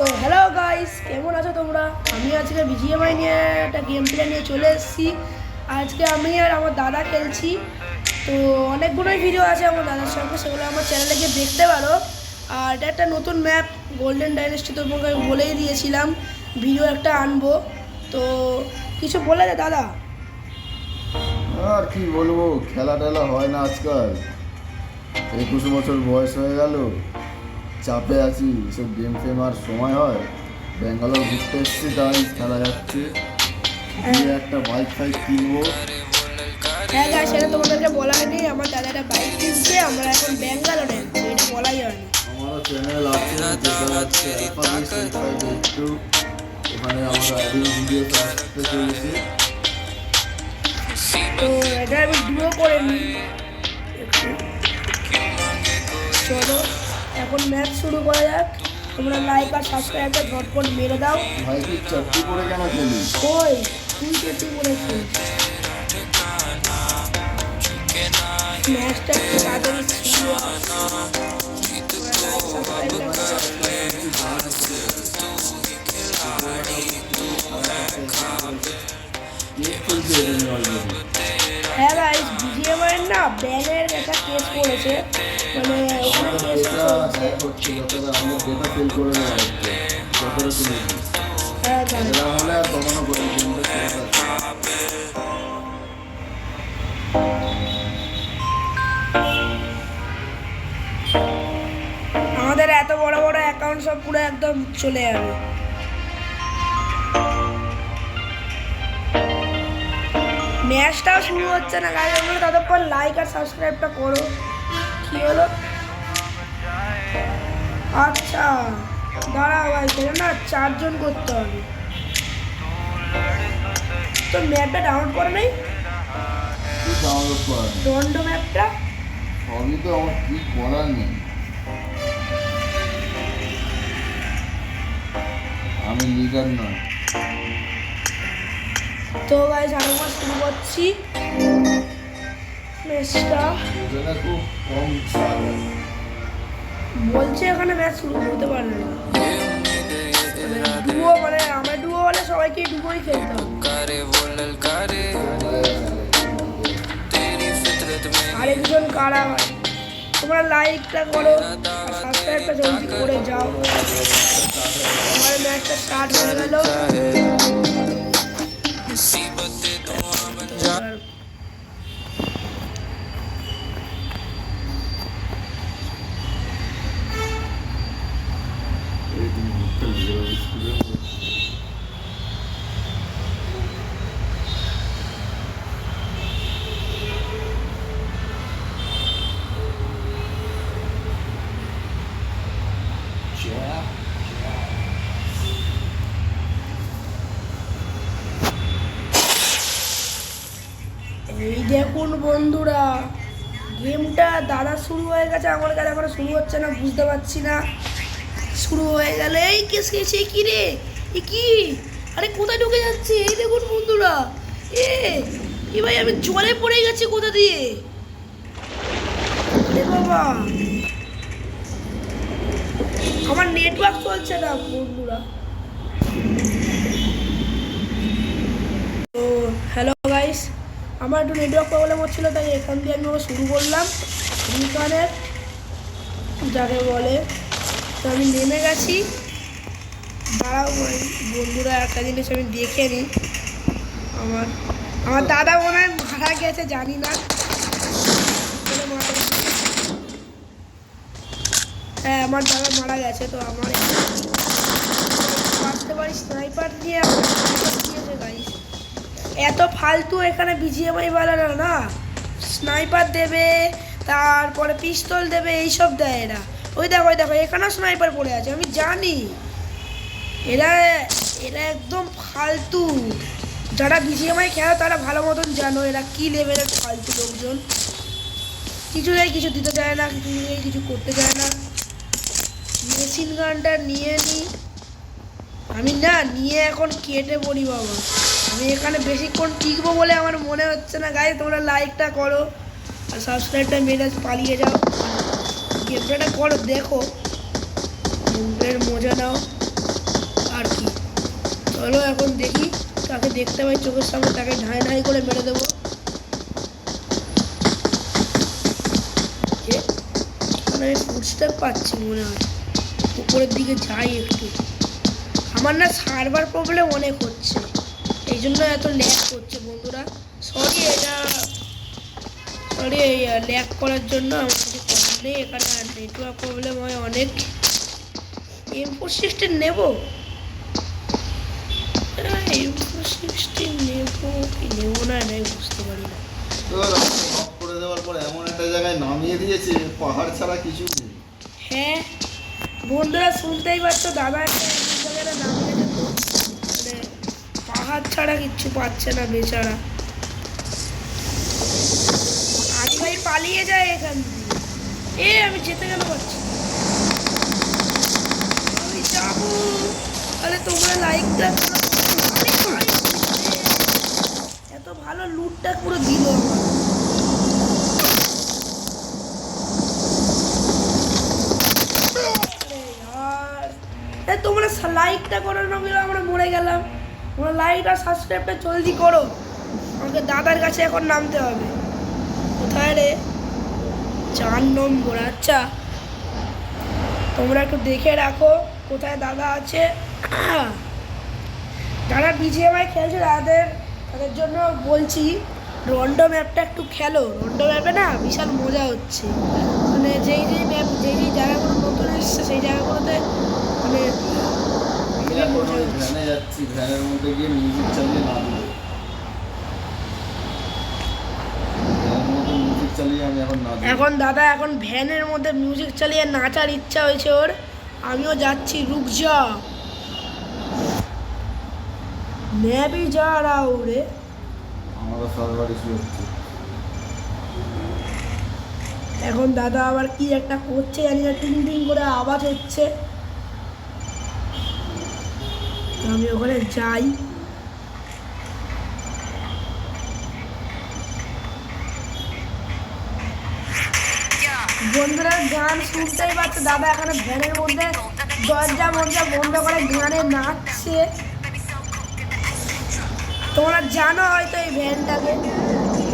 তো hello guys, কেমন আছো তোমরা? আমি আজকে বিজিএমআই নিয়ে একটা গেম প্লে নিয়ে চলে এসেছি। আজকে আমি আর আমার দাদা খেলছি। তো অনেকগুলোই ভিডিও আছে আমার দাদার সঙ্গে, সেগুলো আমার চ্যানেলে গিয়ে দেখতে পারো। আর এটা একটা নতুন ম্যাপ, গোল্ডেন ডাইনেস্টি, তোমাকে বলেই দিয়েছিলাম ভিডিও একটা আনবো। তো কিছু বলে দে দাদা। আর কি বলবো, খেলা টেলা হয় না আজকাল। 21 বছর বয়স হয়ে গেল, চাপে আছি, এসব গেম ফেম আর সময় হয়? ব্যাঙ্গালোর ঘুরতে এসেছি, তাই খেলা যাচ্ছে। গিয়ে একটা বাইক ফাইক কিনবো। হ্যাঁ গাইস, সেটা তোমাদেরকে বলা হয়নি, আমার দাদা একটা বাইক কিনছে, আমরা এখন ব্যাঙ্গালোরে আছি, এটা বলাই হয়নি। আমারও চ্যানেল আছে, যেটা হচ্ছে একটু, ওখানে আমার আইডিও ভিডিও আসতে চলেছে। তো এটা আমি ডুও করে নিই একটু। চলো এখন ম্যাচ শুরু করা যাক। তোমরা লাইক আর সাবস্ক্রাইবটা ঝটপট মেরে দাও। ভাই তুই চারটি করে কেন খেলিস? কই তুই কেটে করেছিস? ম্যাচটা একটু তাড়াতাড়ি শুরু হয়। তোমরা লাইক হ্যাঁ গাইস, বিজিএমআই না ব্যানের একটা কেস করেছে, মানে ওখানে কেস চলছে। হ্যাঁ গাইস, আমাদের এত বড় বড় অ্যাকাউন্ট সব পুরো একদম চলে যাবে। ম্যাচটাও শুরু হচ্ছে না গাইস, তোমরা ততক্ষণ লাইক আর সাবস্ক্রাইবটা করো। কি হলো? আচ্ছা দাঁড়াও ভাই, সেটা না 4 জন করতে হবে। তো ম্যাপটা ডাউনলোড করে নেই, দণ্ড ম্যাপটা। সবই তো আমার কি করার নেই, আমি লিডার নয়। তো গাইস আমরা শুরু করছি ম্যাচটা। খুব কম বলছে এখানে ম্যাচ শুরু হতে পারবে না, ডুয়ো, মানে আমরা ডুয়ো হলে সবাইকে ডুয়োই খেলতে হবে। আরেকজন কারা হয়? তোমরা লাইকটা করো আর সাবস্ক্রাইবটা জলদি করে যাও। আমার ম্যাচটা স্টার্ট হয়ে গেল। এই দেখুন বন্ধুরা, গেমটা দাদা শুরু হয়ে গেছে, আমার কাছে এখনো শুরু হচ্ছে না, বুঝতে পারছি না। শুরু হয়ে গেলে এই কেস কেছে কি রে, এ কি? আরে কোথায় ঢুকে যাচ্ছে? এই দেখুন বন্ধুরা, এ এ ভাই আমি জলে পড়ে গেছি কোথা দিয়ে। আরে বাবা, আমার নেটওয়ার্ক চলছে না বন্ধুরা। তো হ্যালো গাইস, আমার একটু নেটওয়ার্ক প্রবলেম হচ্ছিলো, তাই এখান দিয়ে আমি শুরু করলাম রিকানের, যাকে বলে। তো আমি নেমে গেছি। দাঁড়াও বন্ধুরা, একটা জিনিস আমি দেখে নিই। আমার আমার দাদা মনে হয় মারা গেছে, জানি না। হ্যাঁ আমার দাদা মারা গেছে। তো আমার বাঁচতে পারি স্নাইপার দিয়ে, দিয়েছে গাইস। এত ফালতু এখানে বিজিএমআই বালারা না, স্নাইপার দেবে, তারপরে পিস্তল দেবে, এইসব দেয় এরা। ওই দেখো ওই দেখো, এখানেও স্নাইপার পড়ে আছে, আমি জানি। এরা এরা একদম ফালতু। যারা বিজিএমআই খেলো তারা ভালো মতন জানো এরা কি লেভেলের ফালতু লোকজন। কিছু দিতে চায় না, কিছু করতে চায় না। মেশিন গানটা নিয়ে নিই আমি, না নিয়ে এখন কেটে পড়ি বাবা। আমি এখানে বেশিক্ষণ টিকবো বলে আমার মনে হচ্ছে না গাইস। তোমরা লাইকটা করো আর সাবস্ক্রাইবটা মেরে পালিয়ে যাও, গেমটা করো, দেখো গেমের মজা নাও। চলো এখন দেখি, তাকে দেখতে পাই চোখের সামনে, তাকে ঢাই ঢাই করে মেরে দেবো। এখানে আমি ফুটস্টেপ পাচ্ছি মনে হয়, উপরের দিকে যাই একটু। আমার না সার্ভার প্রবলেম অনেক হচ্ছে, এই জন্য এত ল্যাগ করছে বন্ধুরা। সরি এই ল্যাগ করার জন্য আমার কিছু করার নেই। এখানে নেটওয়ার্ক প্রবলেম হয় অনেক। M416 নেব, M416 নেব কি নেব না এটাই বুঝতে পারি না। অফ করে দেওয়ার পর এমন একটা জায়গায় নামিয়ে দিয়েছে, পাহাড় ছাড়া কিছু নেই। হ্যাঁ বন্ধুরা শুনতেই পাচ্ছ, দাদা একটা এমন জায়গায় নামিয়ে যেত, মানে পাহাড় ছাড়া কিচ্ছু পাচ্ছে না বেচারা। আমি ভাই পালিয়ে যায় এখান দিয়ে। আমি যেতে কেন পারছি না? আমি যাবো। তাহলে তোমরা লাইকটা এত ভালো লুটটা পুরো দিল আমার। তোমরা লাইকটা করো না বলে আমরা মরে গেলাম। তোমরা লাইক আর সাবস্ক্রাইবটা জলদি করো, আমাকে দাদার কাছে এখন নামতে হবে। কোথায় রে? 4 নম্বর। আচ্ছা তোমরা একটু দেখে রাখো কোথায় দাদা আছে। যারা BGMI খেলছে তাদের জন্য বলছি, রন্ডো ম্যাপটা একটু খেলো। রন্ডো ম্যাপে না বিশাল মজা হচ্ছে, মানে যেই ম্যাপ যেই জায়গাগুলো নতুন এসছে সেই জায়গাগুলোতে মানে আমি এখন ওই ভ্যানে যাচ্ছি, ভ্যানের মধ্যে গিয়ে মিউজিক চালিয়ে নাচবো। ভ্যানের মধ্যে মিউজিক চালিয়ে আমি এখন নাচবো। এখন দাদা এখন ভ্যানের মধ্যে মিউজিক চালিয়ে নাচার ইচ্ছা হয়েছে ওর। আমিও যাচ্ছি, রুক যা मैं भी जा रहा हूँ रे। আমারও সার্ভার ইস্যু হচ্ছে। এখন দাদা আবার কি একটা করছে জানি না, টিং টিং করে আওয়াজ হচ্ছে। আমি ওখানে যাই। বন্ধুরা গান শুনতেই পাচ্ছে, দাদা এখানে ভ্যানের মধ্যে দরজা বন্ধ করে গানে নাচছে। তোমরা জানো হয়তো এই ভ্যানটাকে,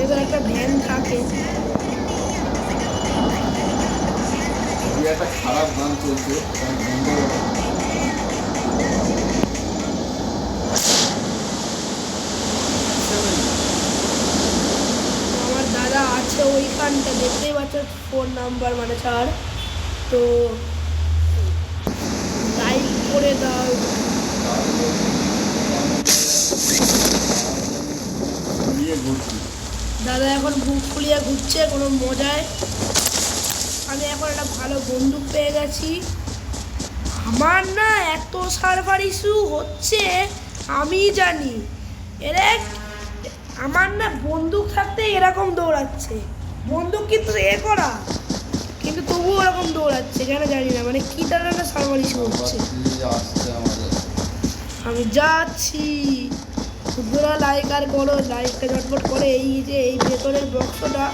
এদের একটা ভ্যান থাকে। একটা খারাপ গান চলছে, আমার দাদা আছে ওইখানটা, দেখতেই পাচ্ছ ফোন নাম্বার মানে 4। তো লাইক করে দাও। দাদা এখন বুক ফুলিয়ে ঘুরছে কোনো মজায়। আমি এখন একটা ভালো বন্দুক পেয়ে গেছি। আমার না এত সার্ভার ইস্যু হচ্ছে আমি জানি। আমার না বন্দুক থাকতে এরকম দৌড়াচ্ছে, বন্দুক কিন্তু করা, কিন্তু তবুও ওরকম দৌড়াচ্ছে কেন জানি না, মানে কি তার একটা সার্ভার ইস্যু হচ্ছে। আমি যাচ্ছি। বন্ধুরা লাইক আর করো, লাইকটা ঝটপট করে। এই যে এই ভেতরের বক্সটা,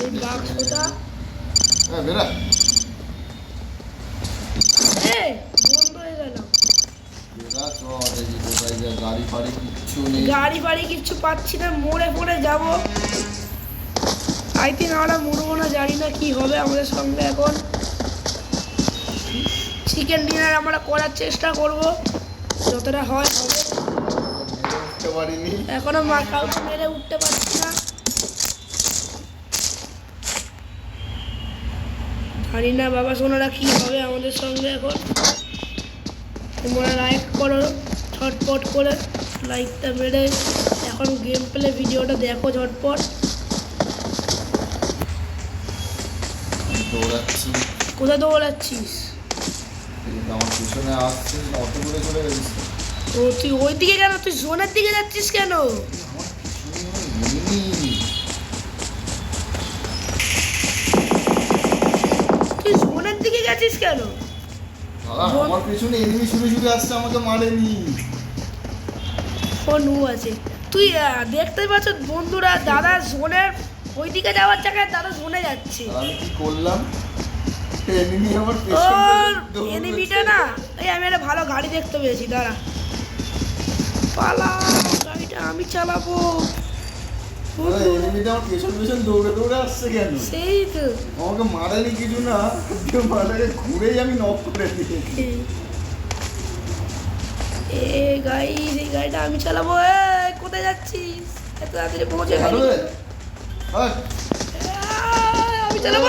এই বাক্সটা বন্ধ হয়ে গেল। গাড়ি ফাড়ি কিচ্ছু পাচ্ছি না, মোড়ে যাবো। আই থিঙ্ক আমরা মরবো না, জানি না কি হবে আমাদের সঙ্গে। এখন চিকেন ডিনার আমরা করার চেষ্টা করব, যতটা হয় হবে। এখনো কাউকে মেরে উঠতে পারছি না, জানি না বাবা সোনারা কি হবে আমাদের সঙ্গে। এখন তোমরা লাইক করো ঝটপট করে, লাইকটা মেরে এখন গেম প্লে ভিডিওটা দেখো ঝটপট। কোথায় দৌড়াচ্ছিস? ও তুই ওই দিকে কেন? তুই জোনের দিকে যাচ্ছিস কেন? তুই জোনের দিকে গেছিস কেন? আমার পিছনে এনিমি শুরু আসছে, আমাকে মারেনি। ফোন আছে। তুই দেখতে পাচ্ছ বন্ধুরা, দাদা জোনের ওইদিকে যাওয়ার জায়গায় দাদা জোনে যাচ্ছে। আমি কি করলাম? এনিমি আমার পেছনে, এনিমিটা না, এই আমি একটা ভালো গাড়ি দেখতে পেয়েছি, দাঁড়া পালাও, গাড়িটা আমি চালাবো। এনিমিটা আমার পেছন পেছন দৌড়ে দৌড়ে আসছে কেন? সেই তো আমাকে মারেনি কিছু না, কেউ মারাকে ঘুরেই আমি নক করে দিয়েছি। এই গাড়িটা আমি চালাবো। কোথায় যাচ্ছিস? এত তাড়াতাড়ি পৌঁছে গেলি। আরে, হাট। আমি চালাবো।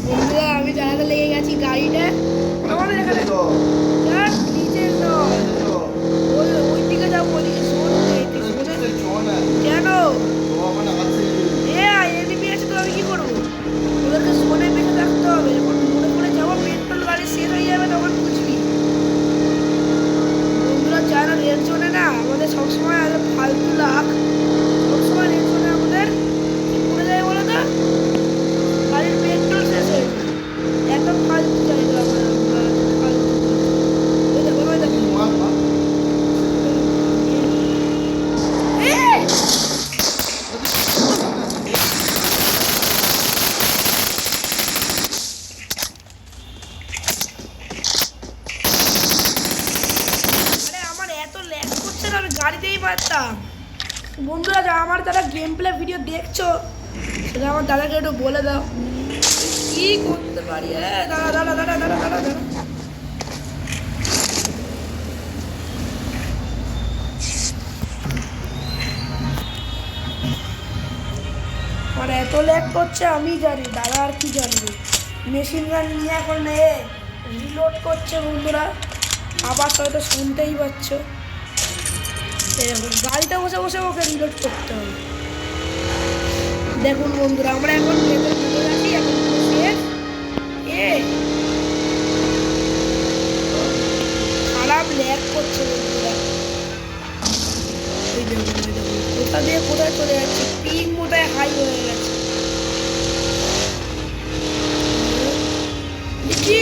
বন্ধুরা আমি চালাতে লেগে গেছি গাড়িটা। আমাদের এখানে যাক, নিচে নয়, ওই দিকে যাবো, ওইদিকে কেন? এনিমি আছে তো আমি কি করবো? ওদেরকে শোনে বেঁচে থাকতে হবে। যখন মনে করে যাবো পেট্রোল গাড়ি শেষ হয়ে যাবে তখন বুঝবি। বন্ধুরা চায় না রেড জোনে না আমাদের সবসময় ফালতু লাখ, সবসময় রেড জোনে আমাদের কি করে যায় বলো তো, গাড়ির পেট্রোল শেষ হয়ে যায়। এত ফালতু জায়গা আমরা ফালতু। ওই দেখো। আমার এত ল্যাগ করছে না, আমি গাড়িতেই পারতাম। বন্ধুরা আমার যারা গেম প্লে ভিডিও দেখছো সেটা আমার দাদাকে একটু বলে দাও কি করতে পারি। দাঁড়া। আমার এত ল্যাগ করছে আমি জানি, দাদা আর কি জানবে। মেশিন গান নিয়ে এখন রিলোড করছে বন্ধুরা, আবার হয়তো শুনতেই পাচ্ছ। এরকম গাড়িটা বসে বসে ওকে রিলোড করতে হবে। দেখুন বন্ধুরা আমরা এখন ভেতরে আছি, এখন শেষ। খারাপ ল্যাগ করছে বন্ধুরা। ওই দেখুন কোথা দিয়ে কোথায় চলে যাচ্ছে, পিং মোটায় হাই হয়ে গেছে। দেখি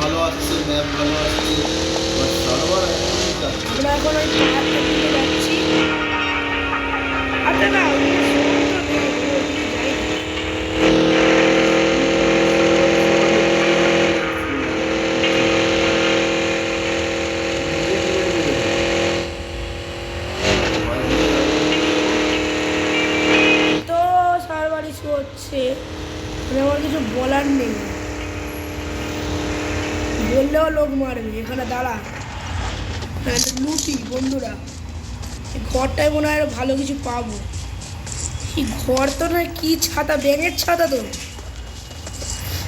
ভালো আসছে, ম্যাপ ভালো আসছে, সার্ভার আমরা এখন ওই পাহাড়টা দিকে যাচ্ছি। আচ্ছা না ওইদিকে সমুদ্র নেই, ওইদিকে যাই না। তো সার্ভার ইস্যু হচ্ছে, আমার কিছু বলার নেই, বললেও লোক মারবে। এখানে দাঁড়া লুটি বন্ধুরা, এই ঘরটায় মনে হয় আরো ভালো কিছু পাবো। এই ঘর তো না, কি ছাতা, ব্যাঙের ছাতা তো।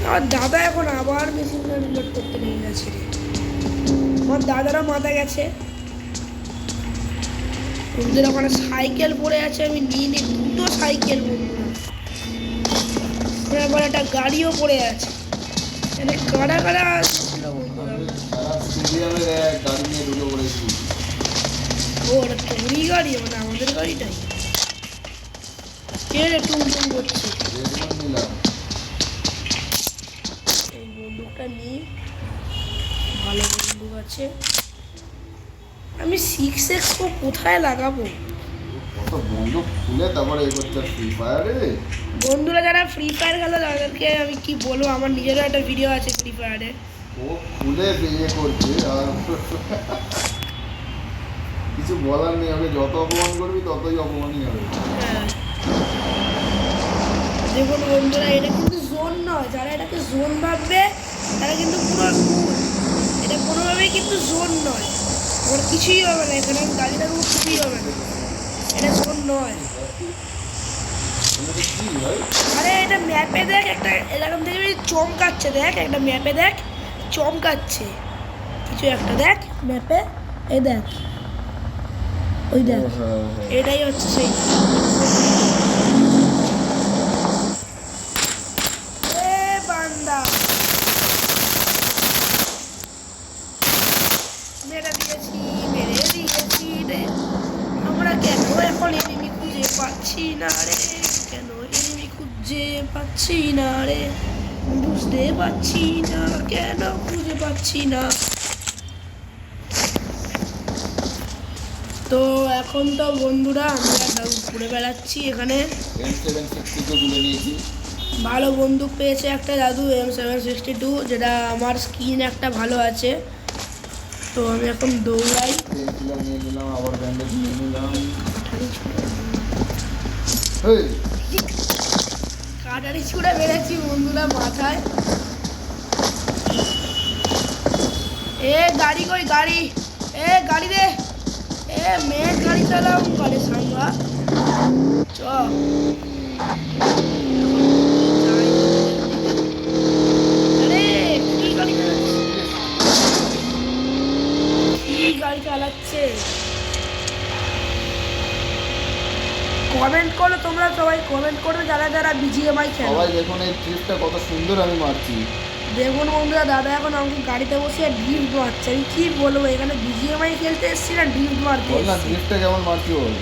আমার দাদা এখন আবার মেশিনটা রিলোড করতে লেগে গেছে রে। আমার দাদারও মাথা গেছে। বন্ধুরা ওখানে সাইকেল পড়ে আছে, আমি নিয়ে নিই দুটো সাইকেল বন্ধুরা। আবার একটা গাড়িও পড়ে আছে, এখানে কারা ছিল বন্ধুরা। গাড়ি নিয়ে ঢুকে পড়েছি। ও ওটা তোরই গাড়ি, মানে আমাদের গাড়িটাই। কে রে টুমটুম করছে? এই বন্দুকটা নিয়ে, ভালো বন্দুক আছে। আমি 6x কোথায় লাগাবো? বন্দুক খুলে তারপরে এ করতে ফ্রি ফায়ারে। বন্ধুরা যারা ফ্রি ফায়ার খেলে তাদেরকে আমি কি বলবো, আমার নিজেরও একটা ভিডিও আছে ফ্রি ফায়ারে। ও খুলে বিয়ে করছে আর কিছু বলার নেই, ওকে যত অপমান করবি ততই অপমানই হবে। হ্যাঁ দেখুন বন্ধুরা এটা কিন্তু জোন নয়, যারা এটাকে জোন ভাববে তারা কিন্তু পুরো ভুল। এটা কোনোভাবেই কিন্তু জোন নয়, ওর কিছুই হবে না এখানে, গাড়িটার উপর কিছুই হবে না, এটা জোন নয়। কি ভাই? আরে এটা ম্যাপে দেখ, একটা এরকম দেখবি চমকাচ্ছে, দেখ একটা ম্যাপে দেখ চমকাচ্ছে কিছু একটা, দেখ ম্যাপে, এই দেখ, ওই দেখ, এটাই হচ্ছে সেই। বান্দা মেরে দিয়েছি রে। আমরা কেন এখন এনিমি খুঁজে পাচ্ছি না রে, কেন এনিমি খুঁজে পাচ্ছি না রে, বুঝতে পারছি না কেন খুঁজে পাচ্ছি না। তো এখন তো বন্ধুরা আমরা ঘুরে বেড়াচ্ছি এখানে। M760 তুলে নিয়েছি। ভালো বন্দুক পেয়েছে একটা দাদু M762, যেটা আমার স্কিন একটা ভালো আছে। তো আমি এখন দৌড়াই। পেন কিলার নিয়ে নিলাম, আবার ব্যান্ডেজ নিয়ে নিলাম। কাটারি ছুঁড়ে বেড়েছি বন্ধুরা মাথায়। এ গাড়ি কই গাড়ি, এ গাড়ি দে, এ মেয়ে গাড়ি চালাও গাড়ি সাঙ্গা চ। আরে কি গাড়ি চালাচ্ছে, কি গাড়ি চালাচ্ছে? কমেন্ট করো তোমরা, সবাই কমেন্ট করো যারা যারা BGMI খেলো। সবাই দেখুন এই ট্রিপটা কত সুন্দর আমি মারছি। দেখুন বন্ধুরা, দাদা এখন আমাকে গাড়িতে বসে ড্রিফট মারছে। আমি কি বলবো, এখানে BGMI খেলতে এসেছি না ড্রিফট মারতে বল না এসেছি। ট্রিপটা কেমন মারছি বল।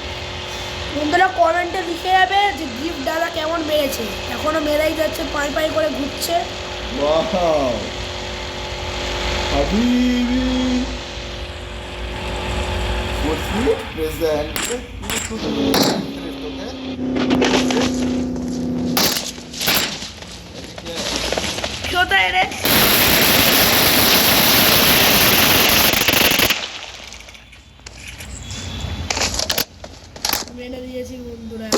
বন্ধুরা কমেন্টে লিখে যাবে যে ড্রিফট দাদা কেমন মেরেছে। এখনো মেরেই যাচ্ছে, পাই পাই করে ঘুরছে। ওয়াও হাবিবি বসি প্রেজেন্ট কোথায় রে? মেরে দিয়েছি বন্ধুরা।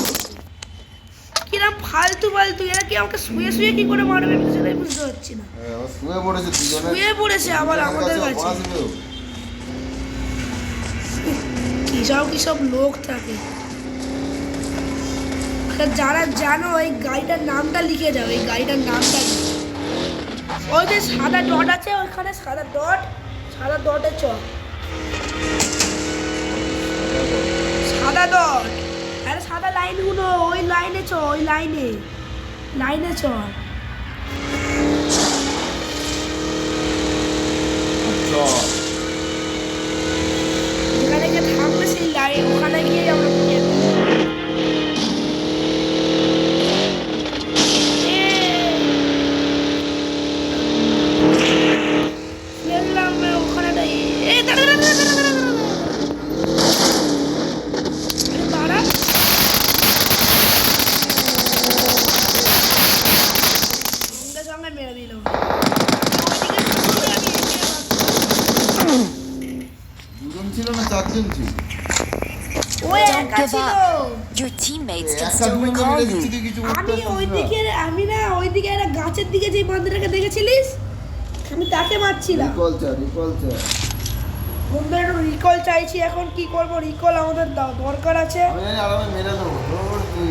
কিরম ফালতু ফালতু, এরা কি আমাকে শুয়ে শুয়ে কি করে মারবে আমি সেটাই বুঝতে পারছি না। শুয়ে পড়েছে দুজনে, শুয়ে পড়েছে আবার আমাদের কাছে। কি সব লোক থাকে। আচ্ছা, যারা জানো এই গাড়িটার নামটা লিখে যাও, এই গাড়িটার নামটা লিখে। ওই যে সাদা ডট আছে ওইখানে, সাদা ডটে চ, সাদা ডট। আরে সাদা লাইনগুলো, ওই লাইনে চ, ওই লাইনে চ। যেখানে গিয়ে থাকবে সেই লাইন, ওখানে গিয়ে আমরা দুজন ছিল না চারজন ছিল? Don't give up. Your teammates can still recall you. ওইদিকে একটা গাছের দিকে যে বান্দরটাকে দেখেছিলিস, আমি তাকে মারছিলাম। রিকল চাই বন্ধু, একটু রিকল চাইছি। এখন কি করব, রিকল আমাদের দরকার আছে। আমি জানি আরামে মেরে দেবো তোর। তুই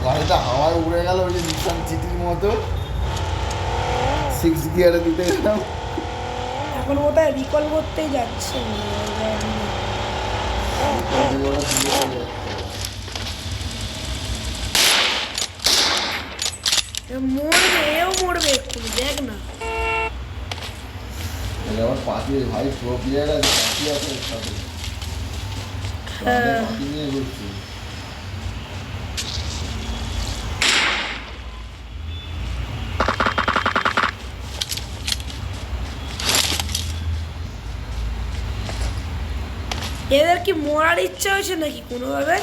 গাড়িটা হাওয়ায় উড়ে গেল ওই যে নিশান চিঠির মতো, 6 গিয়ারে দিতে গেলাম। এখন ওটা রিকল করতেই যাচ্ছে। মরবে এক্ষুনি, দেখ না। আমার পাখি ভাই প্রো প্লেয়ার আছে, পাখি আছে সাথে, পাখি নিয়ে ঘুরছি। এদের কি মরার ইচ্ছা হয়েছে নাকি কোনোভাবে?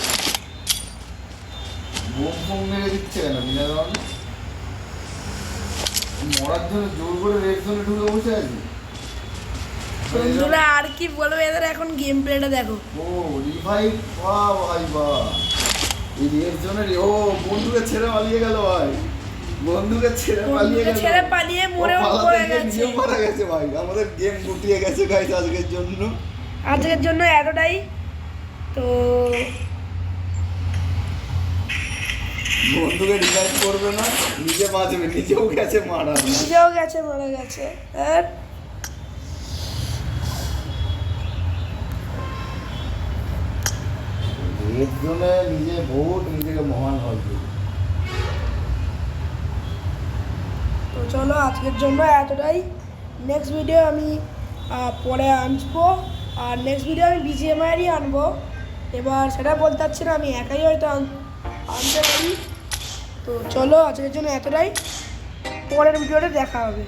বোম মেরে দিচ্ছে কেন বিনা? মরার জন্য জোর করে রেড জোনে ঢুকে বসে আছে। বন্ধুরা আর কি বলবো, এদের এখন গেম প্লেটা দেখো। ও রিভাইভ, বাহ ভাই বাহ। এই রেড জোনের ও বন্ধুকে ছেড়ে পালিয়ে গেল ভাই, বন্ধুকে ছেড়ে পালিয়ে মরেও পড়ে গেছে। মারা গেছে ভাই। আমাদের গেম গুটিয়ে গেছে গাইস আজকের জন্য এতটাই। তো বন্ধুকে রিভাইভ করবে না, নিজে বাঁচবে, নিজেও গেছে মারা গেছে। রেড জোনে নিজে ভোট, নিজেকে মহান হবে। তো চলো আজকের জন্য এতটাই। নেক্সট ভিডিও আমি পরে আনবো, আর নেক্সট ভিডিও আমি BGMI আনবো। এবার সেটা বলতে পারছি না, আমি একাই হয়তো আনতে পারি। তো চলো আজকের জন্য এতটাই, পরের ভিডিওতে দেখা হবে।